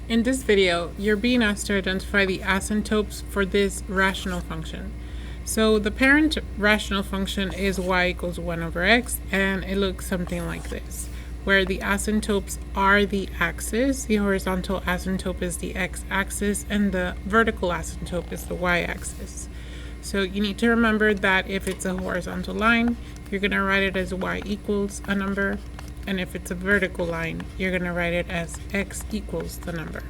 In this video, you're being asked to identify the asymptotes for this rational function. So the parent rational function is y equals 1 over x, and it looks something like this, where the asymptotes are the axis, the horizontal asymptote is the x-axis, and the vertical asymptote is the y-axis. So you need to remember that if it's a horizontal line, you're going to write it as y equals a number, and if it's a vertical line, you're going to write it as x equals the number.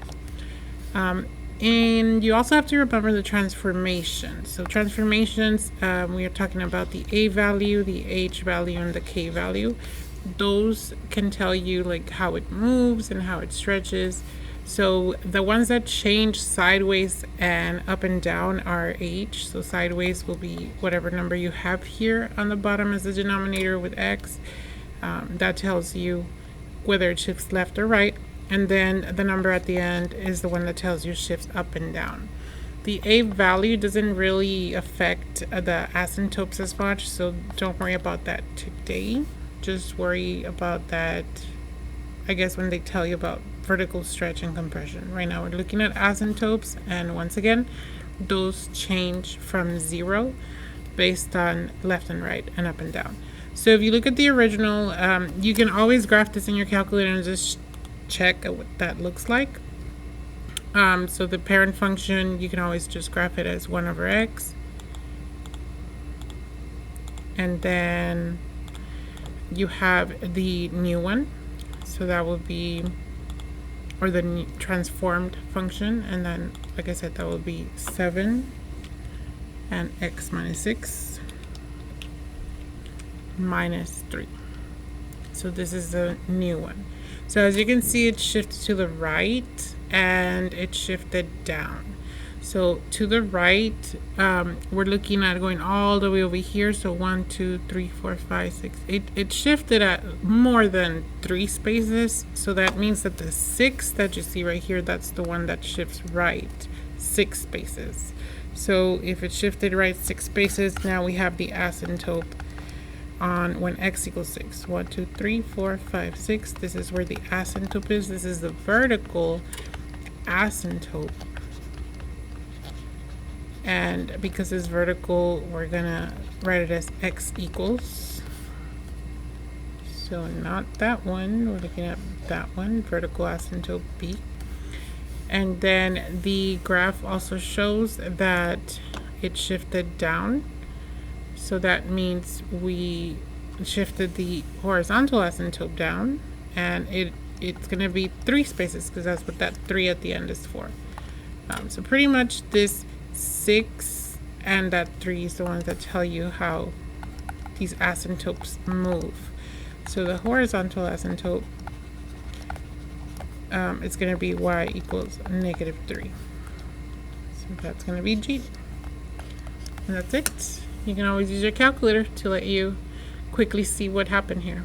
And you also have to remember the transformations. So transformations, we are talking about the a value, the h value, and the k value. Those can tell you like how it moves and how it stretches. So the ones that change sideways and up and down are h. So sideways will be whatever number you have here on the bottom as the denominator with x. That tells you whether it shifts left or right. And then the number at the end is the one that tells you shifts up and down. The a value doesn't really affect the asymptotes as much, so don't worry about that today. Just worry about that, I guess, when they tell you about vertical stretch and compression. Right now we're looking at asymptotes, and once again, those change from 0 based on left and right and up and down. So if you look at the original, you can always graph this in your calculator and just check what that looks like. So the parent function, you can always just graph it as 1 over x. And then you have the new one. So that will be, or the new transformed function. And then, like I said, that will be 7 and x minus 6 minus 3. So this is the new one. So as you can see, it shifted to the right and it shifted down. So to the right, we're looking at going all the way over here. So 1, 2, 3, 4, 5, 6, 8. It shifted at more than 3 spaces. So that means that the 6 that you see right here, that's the one that shifts right 6 spaces. So if it shifted right 6 spaces, now we have the asymptote on when x equals 6. 1, 2, 3, 4, 5, 6. This is where the asymptote is. This is the vertical asymptote. And because it's vertical, we're gonna write it as x equals. So not that one, we're looking at that one, vertical asymptote B. And then the graph also shows that it shifted down. So that means we shifted the horizontal asymptote down, and it's going to be 3 spaces because that's what that 3 at the end is for. So pretty much this 6 and that 3 is the ones that tell you how these asymptotes move. So the horizontal asymptote is going to be y equals negative 3. So that's going to be G. And that's it. You can always use your calculator to let you quickly see what happened here.